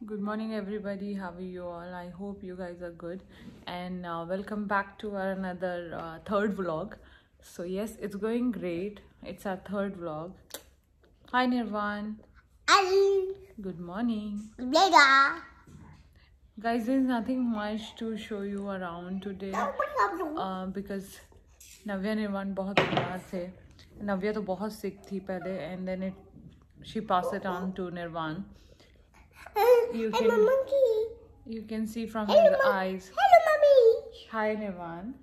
Good morning everybody, how are you all? I hope you guys are good and welcome back to our another third vlog. So yes, it's going great. It's our third vlog. Hi Nirvan. Hi. Good morning. Later. Guys, there's nothing much to show you around today because Navya Nirvan बहुत बीमार थे. Navya तो बहुत sick थी पहले and then she passed it on to Nirvan. You can see from his eyes. Hello, mommy. Hi, Nirvan.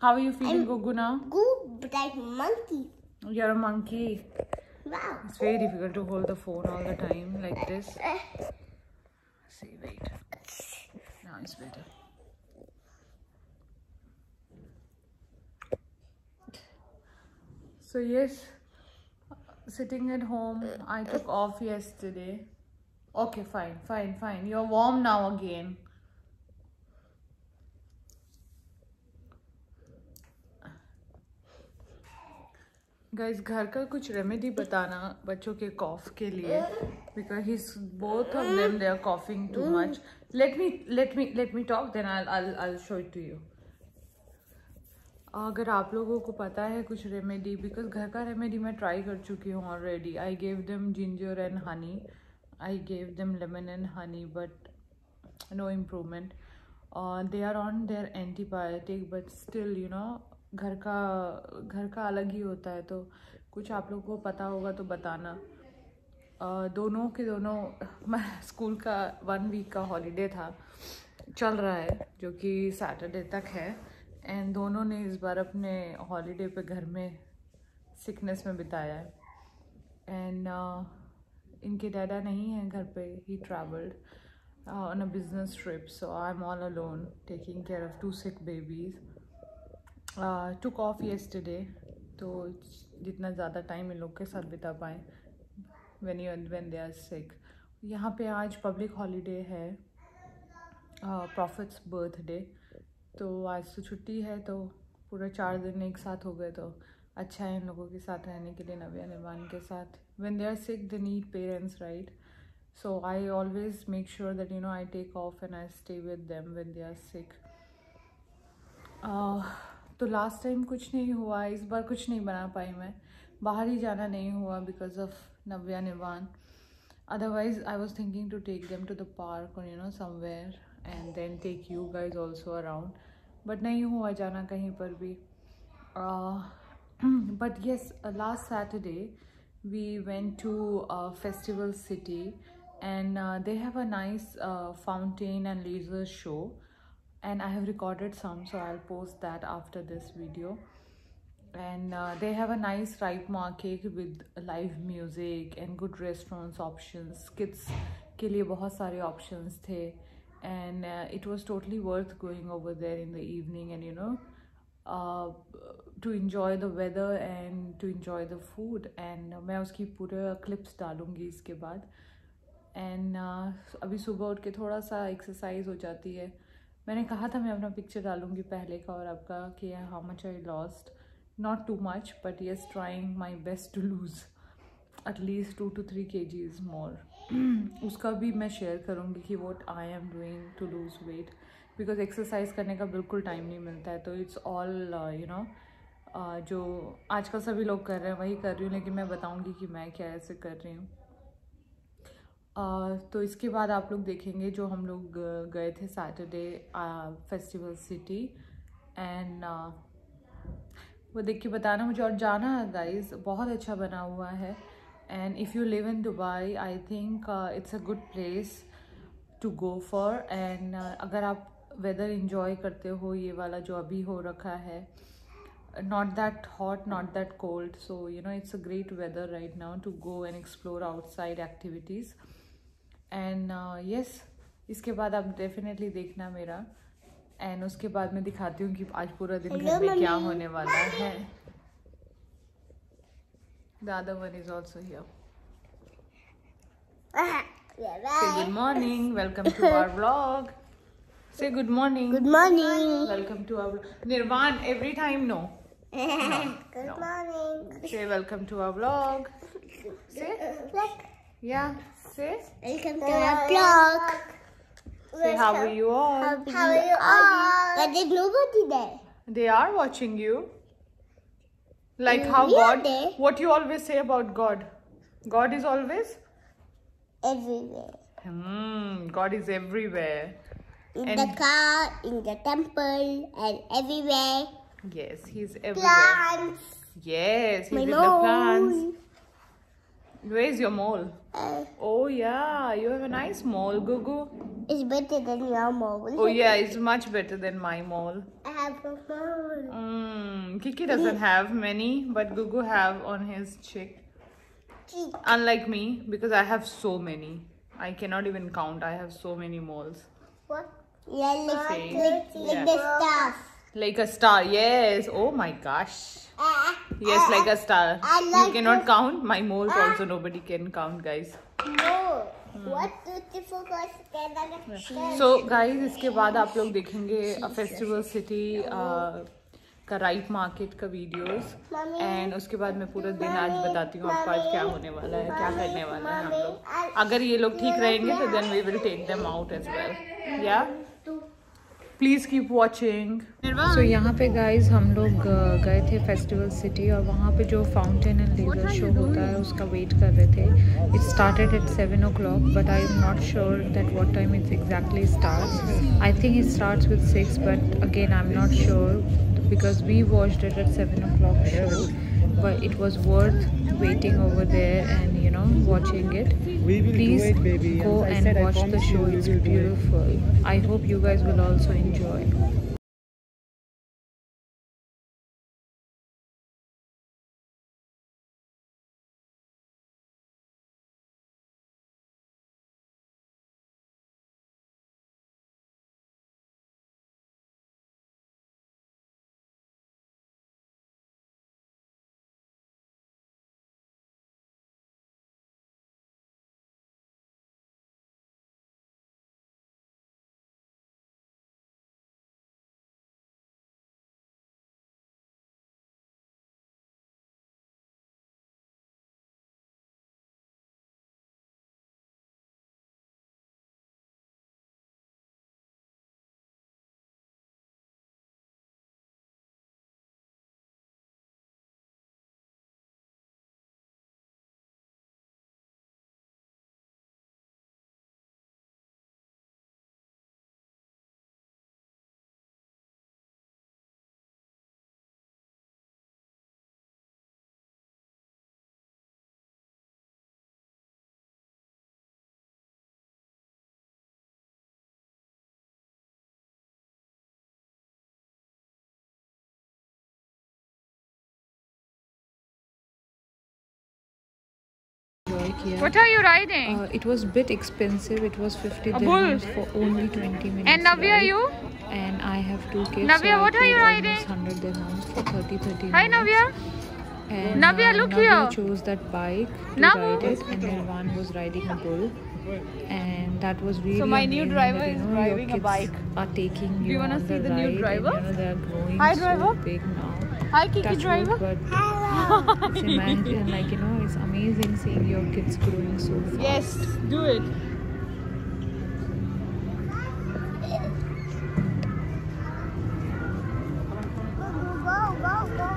How are you feeling, Guguna? Good, but I'm a monkey. You're a monkey. Wow. It's very difficult to hold the phone all the time like this. See, wait. Now it's better. So yes, sitting at home. I took off yesterday. Okay, fine. You're warm now again. Guys, घर का कुछ remedy बताना बच्चों के कॉफ के लिए because both of them they are coughing too much. Let me talk, then I'll show it to you. अगर आप लोगों को पता है कुछ रेमेडी, बिकॉज घर का रेमेडी मैं ट्राई कर चुकी हूँ already. I gave them ginger and honey, I gave them lemon and honey, but no improvement. They are on their antibiotic, but still you know घर का अलग ही होता है. तो कुछ आप लोगों को पता होगा तो बताना. दोनों स्कूल का 1 वीक का हॉलीडे था, चल रहा है, जो कि सैटरडे तक है. एंड दोनों ने इस बार अपने हॉलीडे पे घर में सिकनेस में बिताया है. एंड इनके डैडा नहीं है घर पे. He travelled on a business trip, so I am all alone taking care of 2 sick babies. Took off yesterday, तो जितना ज़्यादा टाइम इन लोग के साथ बिता पाएँ when they are sick. यहाँ पे आज पब्लिक हॉलीडे है, प्रॉफिट्स बर्थडे, तो आज तो छुट्टी है. तो पूरा 4 दिन एक साथ हो गए, तो अच्छा है इन लोगों के साथ रहने के लिए, नव्या निर्वाण के साथ. when they are sick they need parents, right? So I always make sure that I take off and I stay with them when they are sick. तो लास्ट टाइम कुछ नहीं हुआ, इस बार कुछ नहीं बना पाई मैं. बाहर ही जाना नहीं हुआ because of Navya Nirvaan. Otherwise I was thinking to take them to the park और somewhere and then take you guys also around, but नहीं हुआ जाना कहीं पर भी. But yes, last Saturday we went to Festival City and they have a nice fountain and laser show, and I have recorded some, so I'll post that after this video. And they have a nice ripe market with live music and good restaurants options. Kids के लिए बहुत सारे options थे, and it was totally worth going over there in the evening and to enjoy the weather and to enjoy the food. And मैं उसकी पूरे clips डालूँगी इसके बाद. and अभी सुबह उठ के थोड़ा सा एक्सरसाइज हो जाती है. मैंने कहा था मैं अपना पिक्चर डालूँगी पहले का और आपका कि how much I lost. Not too much, but yes, trying my best to lose at least 2 to 3 kgs more. उसका भी मैं शेयर करूँगी कि what I am doing to lose weight, because exercise करने का बिल्कुल टाइम नहीं मिलता है. तो इट्स ऑल जो आजकल सभी लोग कर रहे हैं वही कर रही हूँ, लेकिन मैं बताऊँगी कि मैं क्या ऐसे कर रही हूँ. तो इसके बाद आप लोग देखेंगे जो हम लोग गए थे सैटरडे फेस्टिवल सिटी, एंड वो देख के बताना मुझे. और जाना है गाइस, बहुत अच्छा बना हुआ है. And if you live in Dubai, I think it's a good place to go for. And अगर आप वेदर इन्जॉय करते हो, ये वाला जो अभी हो रखा है, not that hot, not that cold, so it's a great weather right now to go and explore outside activities. And yes, इसके बाद आप डेफिनेटली देखना मेरा. एंड उसके बाद मैं दिखाती हूँ कि आज पूरा दिन घर में क्या होने वाला है. The other one is also here. Say good morning, welcome to our vlog. Say good morning. Good morning. Welcome to our Nirvan. Every time no. Good No. morning. Say welcome to our vlog. Say Look. yeah. Say. Welcome to our vlog. Say how are you all? How are you all? But there's nobody there. They are watching you. Like how We are God. there. What you always say about God? God is always. Everywhere. God is everywhere. In And- the car, in the temple, and everywhere. Yes, He's everywhere. Plants. Yes, He's My in the mole. plants. Where's your mole? Uh, Oh yeah, you have a nice mole, Gugu. it's better than your mole. Oh yeah, it's much better than my mole. I have a mole. Kiki doesn't have many, but Gugu have on his cheek. Cheek. Unlike me, because I have so many. I cannot even count. I have so many moles. What? Yeah, like, Okay. like the stars. Like a star, yes. Oh my gosh. Yes, like a star. I You like cannot count. My moles also nobody can count, guys. No. What beautiful guys. So guys, इसके बाद आप लोग देखेंगे festival city का right market का videos and उसके बाद मैं पूरा दिन आज बताती हूँ आपको आज क्या होने वाला है, क्या करने वाला है हम लोग. अगर ये लोग ठीक रहेंगे तो then we will take them out as well. या प्लीज कीप वॉचिंग. सो यहाँ पे गाइज हम लोग गए थे फेस्टिवल सिटी और वहाँ पे जो फाउंटेन एंड लेजर शो होता है उसका वेट कर रहे थे. It started at 7 o'clock but I am not sure that what time it's exactly starts. I think it starts with 6 but again I am not sure because we watched it at 7 o'clock show, but it was worth waiting over there and watching it. Please go and watch the show. It's beautiful. I hope you guys will also enjoy. What are you riding? It was a bit expensive. It was 50 A dirhams bull. for only 20 minutes. And Navya, ride. you? And I have 2 kids. Navya, so what I are you paid riding? almost 100 dirhams for 30 Hi, minutes. Navya. And, Navya, look Navya here. chose that bike to Navu. ride it, and then one was riding a bull, and that was really So my new amazing driver that, is your driving a kids bike. Are taking Do you you wanna on see the new ride, driver? And, they're growing Hi, so driver. big now. Hi, Kiki Touch driver. wood, but it's imagine, like it's amazing seeing your kids growing so fast. Yes, do it. Go faster.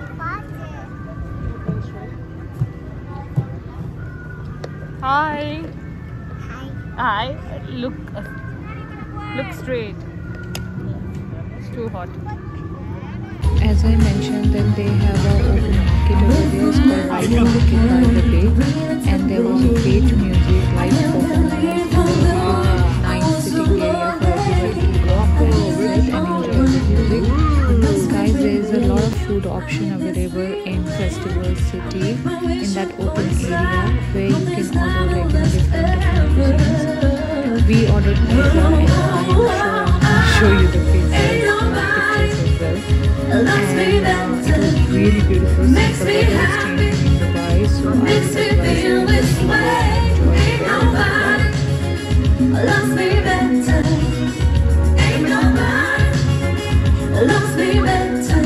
Hi. Hi. Hi. Look straight. It's too hot. As I mentioned, that they have a open market over there. It's called Right Market by the Bay, and there was a great music, live performance, and nice sitting area for everybody to go up and sit and enjoy the music. Guys, there is a lot of food option available in Festival City in that open area where you can order like different cuisines. We ordered pizza, and I am sure I'll show you the pizza pictures as well. And it was really beautiful since the weather is changing in Dubai, so I would advise you to enjoy it. Loves me better. Ain't nobody loves me better.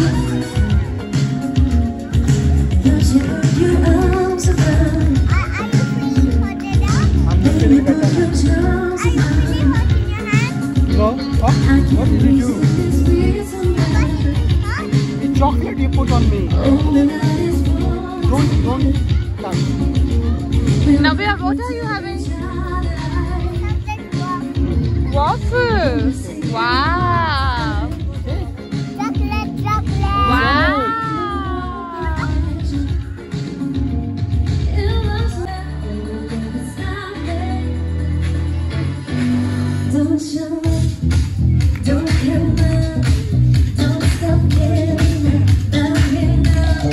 Lose you, your arms around. Are you feeling for the dog? Baby, me. Don't touch. Navya, what are you having? Waffles. Wow. Chocolate. Wow. Don't show up, don't come up, don't stop caring about me now.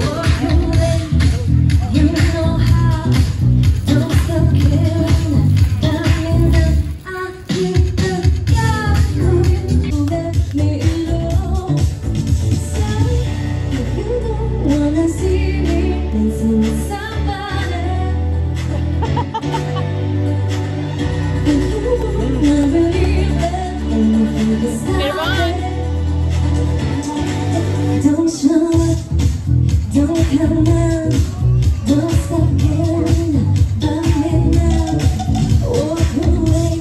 Walk away, you know how. Don't stop caring about me now. I need the guy who let me alone. Say if you don't wanna see me dancing with somebody. Don't show up, don't come out, don't stop caring about me now. Walk away,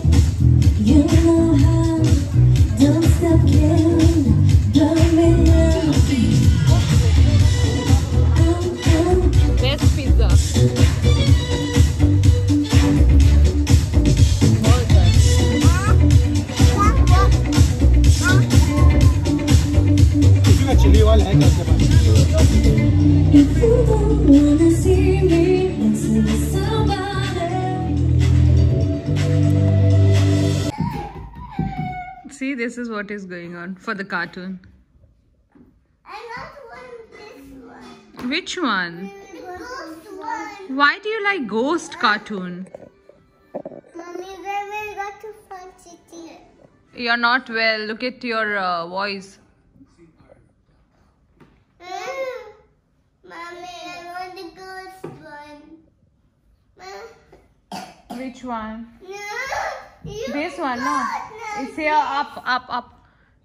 you know how. Don't stop caring about me now. Best pizza. इसमें chilli वाला है क्या आपके पास? If you don't wanna see me dancing with somebody. See, this is what is going on for the cartoon. I not want this one. Which one? The ghost one. Why do you like ghost cartoon? Mommy, where we go to Fun City? You're not well. Look at your voice. Mommy, I want the ghost one. Which one? No, you This one, no? got It's here, up.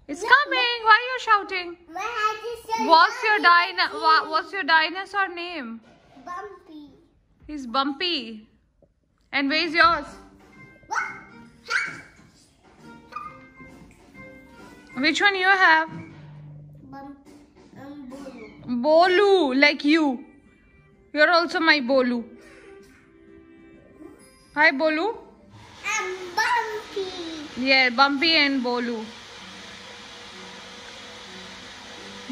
It's coming. Why are you shouting? My head is so What's your dinosaur name? bumpy. He's Bumpy. And where's yours? What? Which one you have? Bolu. Bolu, like you. You're also my Bolu. Hi, Bolu. I'm bumpy. Yeah, Bumpy and Bolu.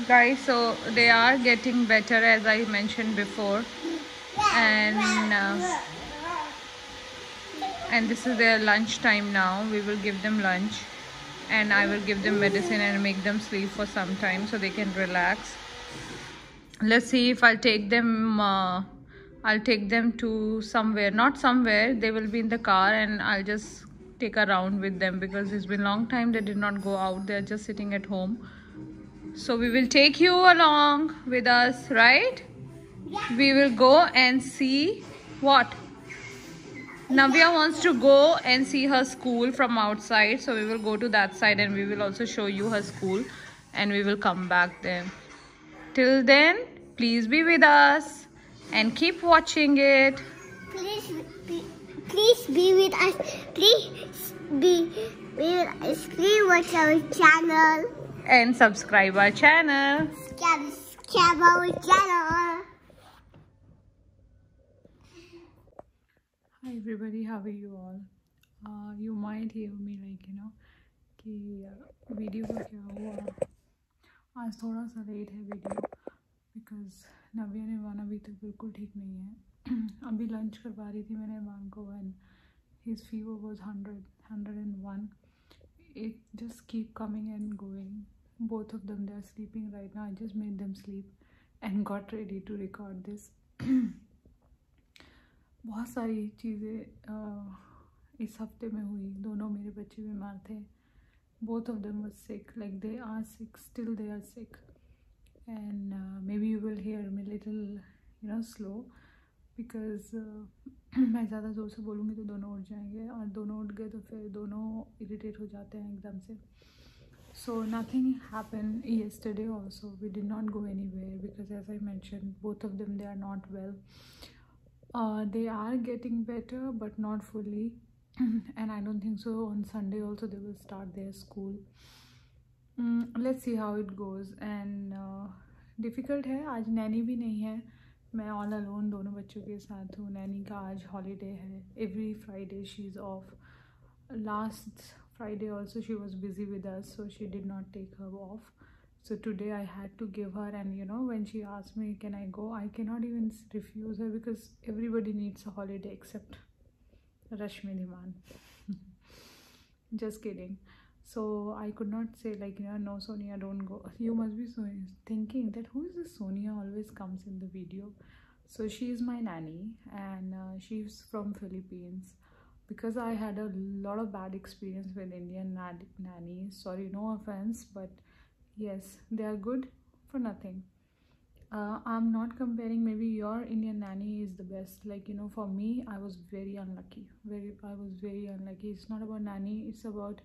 Guys, so they are getting better as I mentioned before. And this is their lunch time now. We will give them lunch. And I will give them medicine and make them sleep for some time so they can relax. Let's see if I'll take them to somewhere. Not somewhere. They will be in the car and I'll just take a round with them because it's been a long time they did not go out. They're just sitting at home. So we will take you along with us, right? Yeah. We will go and see what? Navya wants to go and see her school from outside. So we will go to that side and we will also show you her school and we will come back then. Till then, please be with us and keep watching it. Please be with us. Please be with us. Please watch our channel. And subscribe our channel. Subscribe our channel. Hi everybody, how are you all? You might hear me like कि video को क्या हुआ, आज थोड़ा सा late है video because नव्या ने one अभी तक बिल्कुल ठीक नहीं है. अभी लंच करवा रही थी मैंने वन को and his fever was 101. It just keep coming and going. Both of them, they are sleeping right now. I just made them sleep and got ready to record this. बहुत सारी चीज़ें इस हफ्ते में हुई. दोनों मेरे बच्चे बीमार थे. Both of them were sick. Like they are sick. Still they are sick. And maybe you will hear me little slow because मैं ज़्यादा ज़ोर से बोलूँगी तो दोनों उठ जाएंगे और दोनों उठ गए तो फिर दोनों इरिटेट हो जाते हैं एकदम से. So nothing happened yesterday also. We did not go anywhere because as I mentioned, both of them, they are not well. They are getting better but not fully. And I don't think so on Sunday also they will start their school. Let's see how it goes. And difficult है। आज नैनी भी नहीं है, मैं all alone दोनों बच्चों के साथ हूँ। नैनी का आज हॉलीडे है, every Friday she is off. Last Friday also she was busy with us, so she did not take her off. So today I had to give her, and you know, when she asked me can I go, I cannot even refuse her because everybody needs a holiday except Rashmi Dhiman. Just kidding. So I could not say like, you know, no Sonia, don't go. You must be thinking that who is this Sonia always comes in the video. So she is my nanny, and she's from Philippines. Because I had a lot of bad experience with Indian nannies. Sorry, no offense, but yes, they are good for nothing. I'm not comparing, maybe your Indian nanny is the best. Like, you know, for me, I was very unlucky. I was very unlucky. It's not about nanny, it's about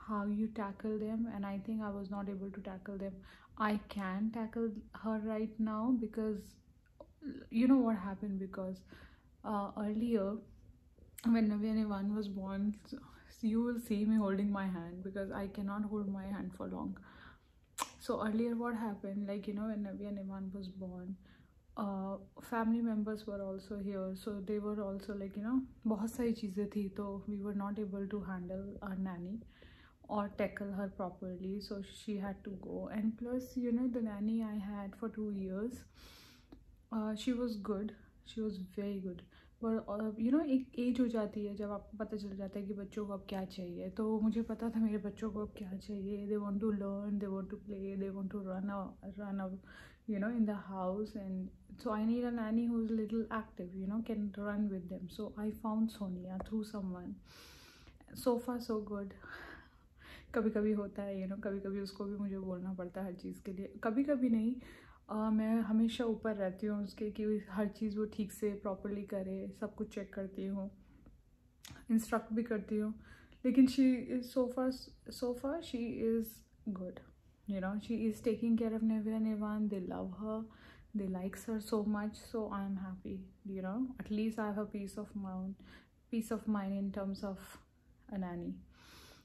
how you tackle them, and I think I was not able to tackle them. I can tackle her right now because you know what happened, because earlier when Navya Nivan was born, you will see me holding my hand because I cannot hold my hand for long. So earlier what happened, like, you know, when Navya Nivan was born, family members were also here, so they were also like, you know, बहुत सारी चीज़ें थी, तो we were not able to handle our nanny or tackle her properly, so she had to go. And plus, you know, the nanny I had for 2 years, she was good, she was very good. पर you know एक as हो जाती है जब आपको पता चल जाता है कि बच्चों को अब क्या चाहिए. तो मुझे पता था मेरे बच्चों को अब क्या चाहिए. They want to learn, they want to play, they want to run you know, in the house. And so I need a nanny who's a little active, you know, can run with them. So I found Sonia through someone. So far so good. कभी कभी होता है, you know, कभी कभी उसको भी मुझे बोलना पड़ता है हर चीज़ के लिए. कभी कभी नहीं, मैं हमेशा ऊपर रहती हूँ उसके कि हर चीज़ वो ठीक से प्रॉपरली करे, सब कुछ चेक करती हूँ, इंस्ट्रक्ट भी करती हूँ. लेकिन she is so far she is good, you know, she is taking care of Navya Nivan. They love her, they likes her so much, so I am happy, you know, at least I have a peace of mind in terms of a nanny.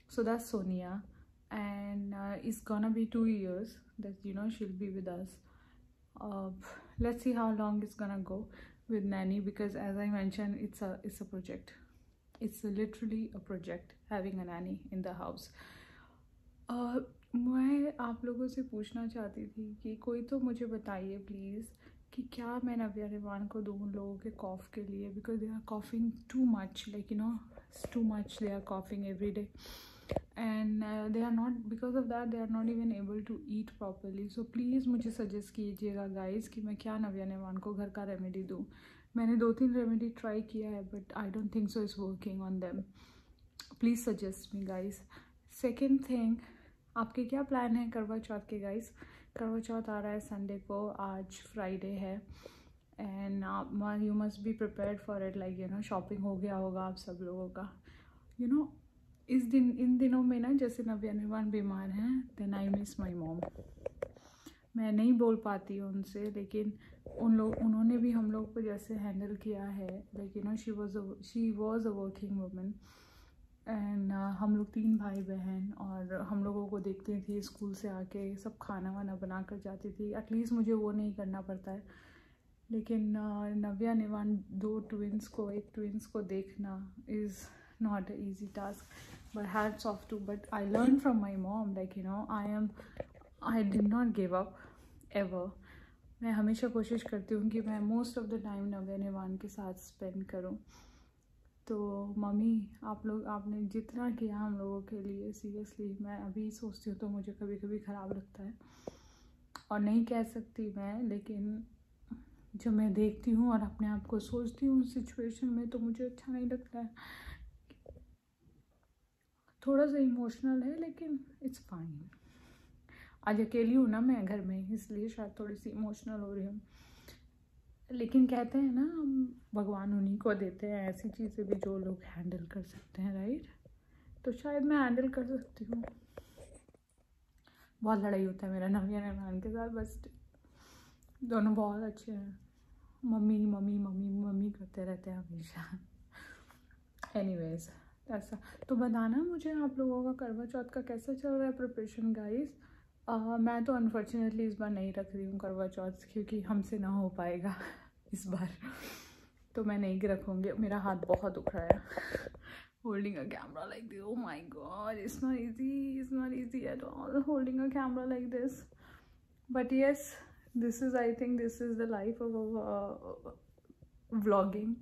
So that's Sonia, and it's gonna be 2 years that, you know, she'll be with us. Let's see how long it's gonna go with nanny, because as I mentioned, it's a project. It's literally a project having a nanny in the house. मैं आप लोगों से पूछना चाहती थी कि कोई तो मुझे बताइए प्लीज़ कि क्या मैं नव्या निवान को दूँ उन लोगों के कॉफ़ के लिए, because they are coughing too much, like, you know, it's too much. They are coughing every day, and they are not, because of that they are not even able to eat properly. So please मुझे suggest कीजिएगा guys कि मैं क्या नव्या निवान को घर का remedy दूँ. मैंने 2-3 रेमेडी ट्राई किया है, but I don't think so is working on them. Please suggest me guys. Second thing, आपके क्या प्लान है करवा चौथ के गाइस? करवा चौथ आ रहा है संडे को, आज फ्राइडे है, and you must be prepared for it. Like, you know, shopping हो गया होगा आप सब लोगों का. यू नो, इन दिनों में ना, जैसे नव्या निवान बीमार हैं, then I miss my mom. मैं नहीं बोल पाती हूँ उनसे, लेकिन उन्होंने भी हम लोग को जैसे हैंडल किया है. Like, you know, she was a working woman, and हम लोग 3 भाई बहन, और हम लोगों को देखती थी स्कूल से आके सब खाना वाना बना कर जाती थी. एटलीस्ट मुझे वो नहीं करना पड़ता है. लेकिन नव्या निवान एक ट्विंस को देखना is not an easy task, but hats off to. But I learned from my mom, like, you know, I did not give up ever. मैं हमेशा कोशिश करती हूँ कि मैं मोस्ट ऑफ द टाइम नव्या निवान के साथ स्पेंड करूँ. तो मम्मी, आपने जितना किया हम लोगों के लिए, सीरियसली मैं अभी सोचती हूँ तो मुझे कभी कभी ख़राब लगता है, और नहीं कह सकती मैं, लेकिन जब मैं देखती हूँ और अपने आप को सोचती हूँ उस सिचुएशन में, तो मुझे अच्छा नहीं लगता है. थोड़ा सा इमोशनल है, लेकिन इट्स फाइन. आज अकेली हूँ ना मैं घर में, इसलिए शायद थोड़ी सी इमोशनल हो रही हूँ. लेकिन कहते हैं ना, भगवान उन्हीं को देते हैं ऐसी चीज़ें भी जो लोग हैंडल कर सकते हैं, राइट? तो शायद मैं हैंडल कर सकती हूँ. बहुत लड़ाई होता है मेरा नव्या निवान के साथ, बस दोनों बहुत अच्छे हैं. मम्मी मम्मी मम्मी मम्मी करते रहते हैं हमेशा. एनीवेज, ऐसा तो बताना मुझे आप लोगों का करवा चौथ का कैसा चल रहा है प्रिपरेशन गाइस. मैं तो अनफॉर्चुनेटली इस बार नहीं रख रही हूँ करवा चौथ, क्योंकि हमसे ना हो पाएगा इस बार, तो मैं नहीं रखूँगी। मेरा हाथ बहुत दुख रहा है holding a camera like this. Oh my god, it's not easy at all holding a camera like this. But yes, I think this is the life of vlogging.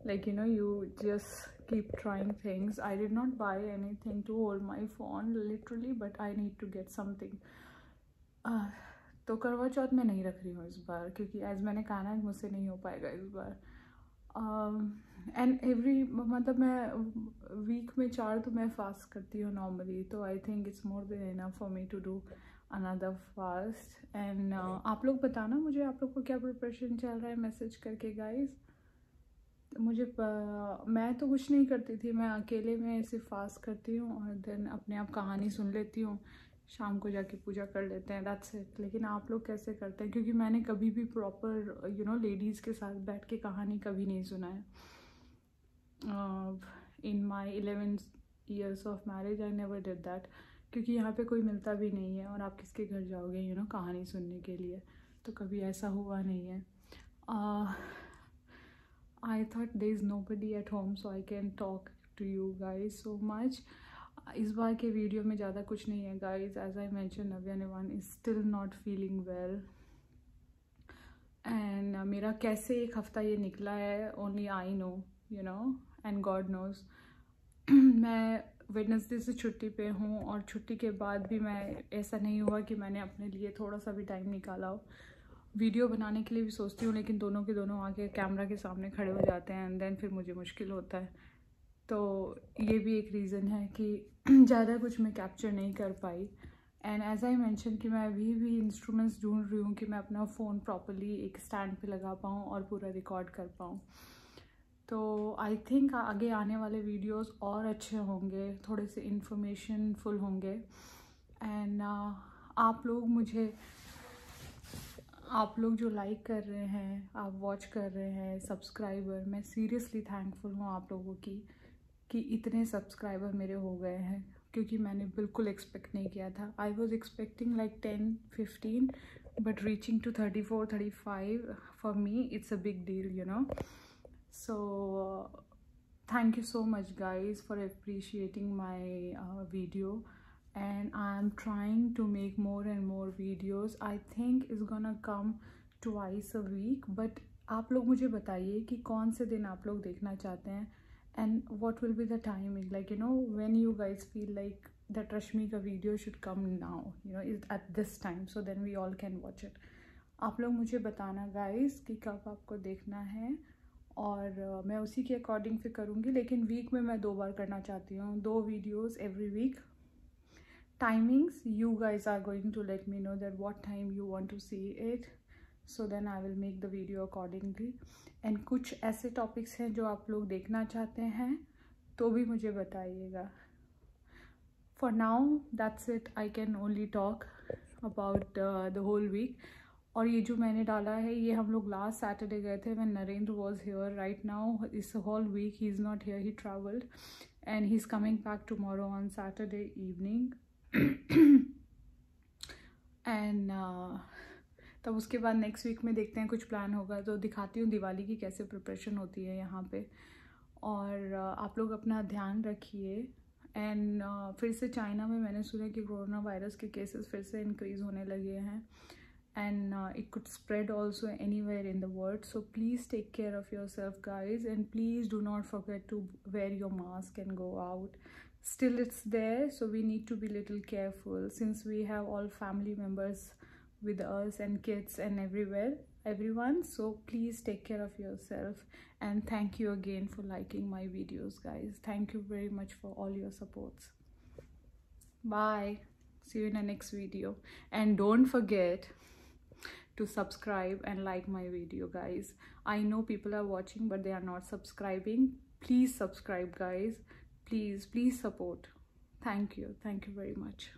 Like, you know, you just keep trying things. I did not buy anything to hold my phone literally, but I need to get something. तो करवा चौथ में नहीं रख रही हूँ इस बार, क्योंकि as मैंने कहा ना मुझसे नहीं हो पाएगा इस बार। एंड मतलब मैं वीक में 4 तो मैं फास्ट करती हूँ नॉर्मली, तो I think it's more than enough for me to do another fast. And आप लोग बताना मुझे, आप लोग को क्या प्रिपरेशन चल रहा है, मैसेज करके गाइज। मुझे मैं तो कुछ नहीं करती थी, मैं अकेले में ऐसे फास्ट करती हूँ और देन अपने आप कहानी सुन लेती हूँ, शाम को जाके पूजा कर लेते हैं, दैट्स इट। लेकिन आप लोग कैसे करते हैं, क्योंकि मैंने कभी भी प्रॉपर यू नो लेडीज़ के साथ बैठ के कहानी कभी नहीं सुना है। इन माई 11 years of marriage I never did that, क्योंकि यहाँ पे कोई मिलता भी नहीं है और आप किसके घर जाओगे यू नो कहानी सुनने के लिए, तो कभी ऐसा हुआ नहीं है। I thought there is nobody at home so I can talk to you guys so much. इस बार के वीडियो में ज़्यादा कुछ नहीं है guys, as I mention Navya निवान is still not feeling well. And मेरा कैसे एक हफ़्ता ये निकला है only I know you know and God knows. मैं वेडनेसडे से छुट्टी पे हूँ और छुट्टी के बाद भी मैं ऐसा नहीं हुआ कि मैंने अपने लिए थोड़ा सा भी टाइम निकाला हो। वीडियो बनाने के लिए भी सोचती हूँ, लेकिन दोनों के दोनों आके कैमरा के सामने खड़े हो जाते हैं एंड देन फिर मुझे मुश्किल होता है। तो ये भी एक रीज़न है कि ज़्यादा कुछ मैं कैप्चर नहीं कर पाई। एंड एज आई मेंशन कि मैं अभी भी इंस्ट्रूमेंट्स ढूंढ रही हूँ कि मैं अपना फ़ोन प्रॉपरली एक स्टैंड पे लगा पाऊँ और पूरा रिकॉर्ड कर पाऊँ। तो आई थिंक आगे आने वाले वीडियोस और अच्छे होंगे, थोड़े से इंफॉर्मेशनफुल होंगे। एंड आप लोग जो लाइक कर रहे हैं, आप वॉच कर रहे हैं, सब्सक्राइबर, मैं सीरियसली थैंकफुल हूँ आप लोगों की कि इतने सब्सक्राइबर मेरे हो गए हैं, क्योंकि मैंने बिल्कुल एक्सपेक्ट नहीं किया था। I was expecting like 10-15, but reaching to 34-35 for me it's a big deal you know. So thank you so much guys for appreciating my video, and I'm trying to make more and more videos. I think it's gonna come twice a week, but आप लोग मुझे बताइए कि कौन से दिन आप लोग देखना चाहते हैं, and what will be the timing, like you know when you guys feel like that Rashmika video should come now, you know, is at this time, so then we all can watch it. आप लोग मुझे बताना guys कि कब आपको देखना है, और मैं उसी के अकॉर्डिंग फिर करूँगी। लेकिन वीक में मैं 2 बार करना चाहती हूँ, 2 videos every week. Timings you guys are going to let me know that what time you want to see it, so then I will make the video accordingly. And कुछ ऐसे टॉपिक्स हैं जो आप लोग देखना चाहते हैं तो भी मुझे बताइएगा। For now that's it, I can only talk about the whole week. और ये जो मैंने डाला है ये हम लोग लास्ट सैटरडे गए थे when Narendra was here. Right now इस whole week he is not here, he travelled and he is coming back tomorrow on Saturday evening. And तब उसके बाद नेक्स्ट वीक में देखते हैं, कुछ प्लान होगा तो दिखाती हूँ दिवाली की कैसे प्रिपरेशन होती है यहाँ पे। और आप लोग अपना ध्यान रखिए। एंड फिर से चाइना में मैंने सुना कि कोरोना वायरस के केसेस फिर से इंक्रीज़ होने लगे हैं, and it could spread also anywhere in the world, so please take care of yourself guys, and please do not forget to wear your mask and go out. Still it's there, so we need to be little careful since we have all family members with us and kids and everyone, so please take care of yourself. And thank you again for liking my videos guys. Thank you very much for all your supports. Bye, see you in the next video, and don't forget to subscribe and like my video guys. I know people are watching but they are not subscribing. Please subscribe guys, please support. Thank you very much.